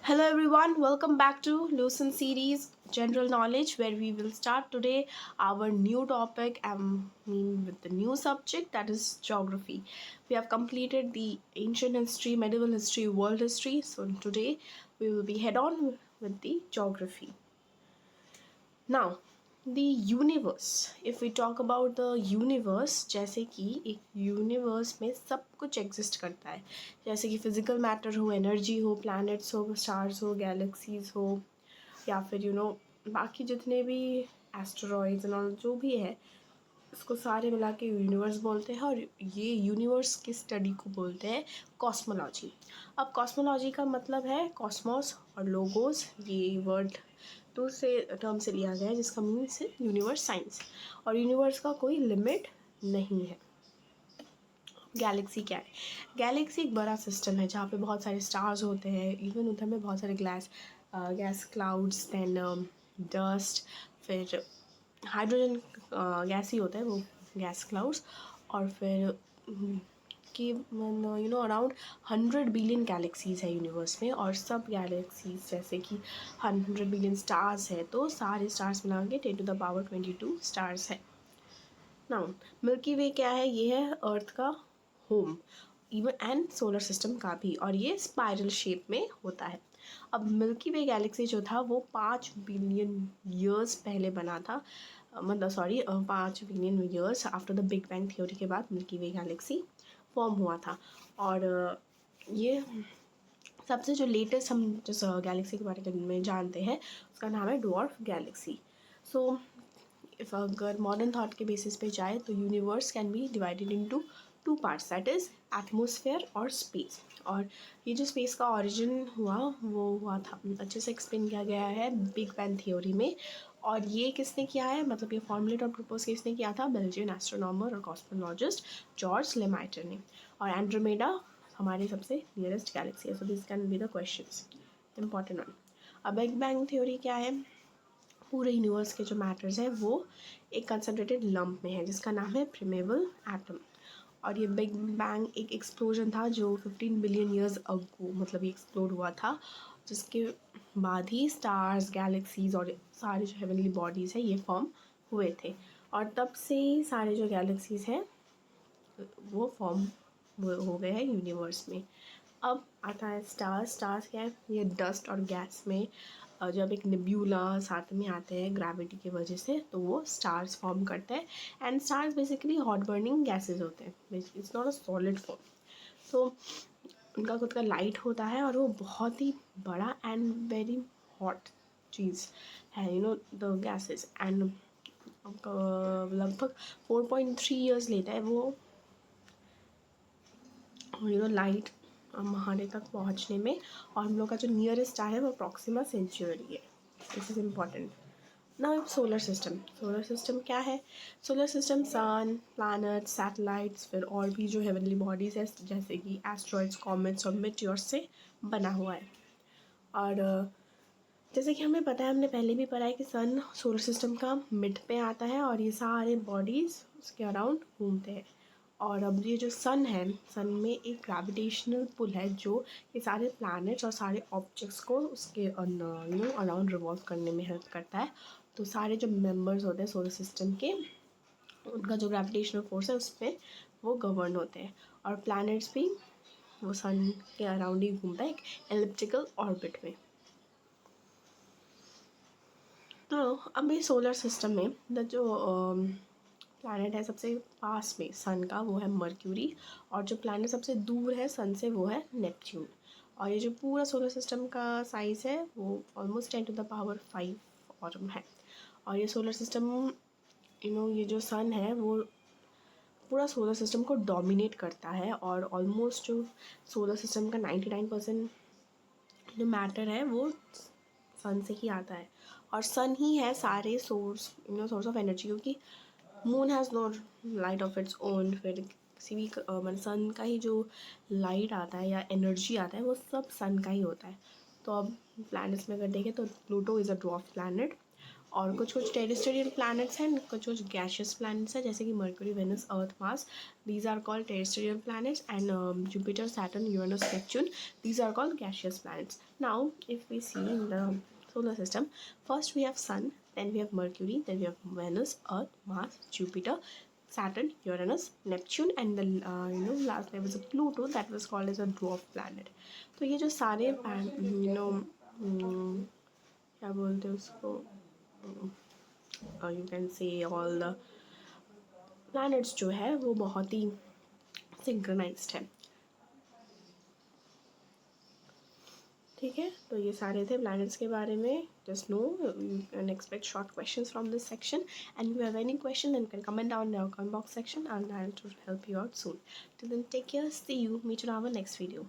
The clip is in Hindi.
Hello everyone, welcome back to Lucent series General Knowledge where we will start today our new topic with the new subject, that is geography. We have completed the ancient history, medieval history, world history. So today we will be head on with the geography. Now the universe, if we talk about the universe, जैसे कि एक यूनिवर्स में सब कुछ एग्जिस्ट करता है, जैसे कि फिजिकल मैटर हो, एनर्जी हो, प्लैनेट्स हो, स्टार्स हो, गैलेक्सीज हो, या फिर बाकी जितने भी एस्टेरॉइड्स एंड ऑल जो भी है, इसको सारे मिला के यूनिवर्स बोलते हैं। और ये यूनिवर्स की स्टडी को बोलते हैं कॉस्मोलॉजी। अब कॉस्मोलॉजी का मतलब है कॉस्मोस और लोगोस, ये वर्ड दूसरे टर्म से लिया गया है जिसका मीनिंग है यूनिवर्स साइंस। और यूनिवर्स का कोई लिमिट नहीं है। गैलेक्सी क्या है? गैलेक्सी एक बड़ा सिस्टम है जहाँ पे बहुत सारे स्टार्स होते हैं, इवन उधर में बहुत सारे गैस क्लाउड्स, दैन डस्ट, फिर हाइड्रोजन गैस ही होता है वो गैस क्लाउड्स। और फिर कि अराउंड 100 बिलियन गैलेक्सीज है यूनिवर्स में, और सब गैलेक्सीज जैसे कि 100 बिलियन स्टार्स है, तो सारे स्टार्स मिला के 10⁻22 स्टार्स है। नाउ मिल्की वे क्या है? ये है अर्थ का home, even and solar system का भी, और ये स्पाइरल शेप में होता है। अब मिल्की वे गैलेक्सी जो था वो 5 बिलियन ईयर्स पहले बना था, मतलब sorry 5 billion years after the big bang theory के बाद मिल्की वे गैलेक्सी फॉर्म हुआ था। और ये सबसे जो लेटेस्ट हम जिस गैलेक्सी के बारे में जानते हैं उसका नाम है ड्वार्फ गैलेक्सी। सो इफ़ अगर मॉडर्न थॉट के बेसिस पे जाए तो universe can be divided into two parts, that is atmosphere और स्पेस। और ये जो स्पेस का ओरिजिन हुआ वो हुआ था, अच्छे से एक्सप्लेन किया गया है बिग बैंग थ्योरी में। और ये किसने किया है, मतलब ये फॉर्मुलेट और प्रपोज किसने किया था? बेल्जियन एस्ट्रोनॉमर और कॉस्मोलॉजिस्ट जॉर्ज लेमाइटर ने। और एंड्रोमेडा हमारे सबसे नियरेस्ट गैलेक्सी है। So this can be the questions important one. अब बिग बैंग थ्योरी क्या है? पूरे यूनिवर्स के जो मैटर्स है वो एक कंसनट्रेटेड लंप में है जिसका नाम है प्रिमेबल एटम। और ये बिग बैंग एक एक्सप्लोजन था जो 15 बिलियन ईयर्स अगो, मतलब ये एक्सप्लोड हुआ था, जिसके बाद ही स्टार्स, गैलेक्सीज और सारे जो हेवनली बॉडीज़ है ये फॉर्म हुए थे। और तब से ही सारे जो गैलेक्सीज हैं वो फॉर्म हो गए हैं यूनिवर्स में। अब आता है स्टार्स। स्टार्स क्या है? ये डस्ट और गैस में जब एक निब्यूला साथ में आते हैं ग्रेविटी की वजह से तो वो स्टार्स फॉर्म करते हैं। And stars basically hot burning gases होते हैं, it's not a solid form. तो उनका खुद का लाइट होता है और वो बहुत ही बड़ा एंड वेरी हॉट चीज़ है, द गैसेज। एंड लगभग 4.3 ईयर्स लेता है वो लाइट हमारे तक पहुंचने में। और हम लोग का जो नियरेस्ट स्टार है वो प्रॉक्सिमा सेंचुरी है। This is important. Now solar system. Solar system क्या है? सोलर सिस्टम सन, प्लैनेट, सैटेलाइट्स, फिर और भी जो हेवनली बॉडीज़ है जैसे कि एस्ट्रॉइड्स, कॉमेट्स और मीटियोर्स से बना हुआ है। और जैसे कि हमें पता है, हमने पहले भी पढ़ा है कि सन सोलर सिस्टम का मिड पे आता है और ये सारे बॉडीज़ उसके अराउंड घूमते हैं। और अब ये जो सन है, सन में एक ग्रेविटेशनल पुल है जो ये सारे प्लैनेट्स और सारे ऑब्जेक्ट्स को उसके अराउंड रिवॉल्व करने में हेल्प करता है। तो सारे जो मेंबर्स होते हैं सोलर सिस्टम के, उनका जो ग्रेविटेशनल फोर्स है उस पर वो गवर्न होते हैं। और प्लैनेट्स भी वो सन के अराउंड ही घूमता है एक एलिप्टिकल ऑर्बिट में। तो अब ये सोलर सिस्टम में द जो प्लैनेट है सबसे पास में सन का वो है मर्क्यूरी, और जो प्लैनेट सबसे दूर है सन से वो है नेपच्यून। और ये जो पूरा सोलर सिस्टम का साइज़ है वो ऑलमोस्ट 10⁻5 और है। और ये सोलर सिस्टम ये जो सन है वो पूरा सोलर सिस्टम को डोमिनेट करता है। और ऑलमोस्ट जो सोलर सिस्टम का 99% जो मैटर है वो सन से ही आता है। और सन ही है सारे सोर्स ऑफ एनर्जी, क्योंकि moon has no light of its own. फिर किसी भी मतलब सन का ही जो लाइट आता है या एनर्जी आता है वो सब सन का ही होता है। तो अब प्लैनेट्स में अगर देखें तो Pluto is a dwarf planet, और कुछ कुछ टेरेस्ट्रियल प्लैनेट्स हैं, कुछ कुछ गैशियस प्लैनेट्स हैं, जैसे कि Mercury, Venus, Earth, Mars, these are called terrestrial planets, and Jupiter, Saturn, Uranus, Neptune, these are called gaseous planets. Now if we see in the solar system, first we have Sun, then we have Mercury, then we have Venus, Earth, Mars, Jupiter, Saturn, Uranus, Neptune, and the last there was a Pluto that was called as a dwarf planet. तो ये जो सारे क्या बोलते हैं उसको, you can say all the planets जो है वो बहुत ही सिंक्रोनाइज्ड है. ठीक है, तो ये सारे थे प्लैनेट्स के बारे में. Just know you can expect short questions from this section, and you have any question then can comment down in the comment box section, and I'll help you out soon. Till then, take care, see you, meet you in our next video.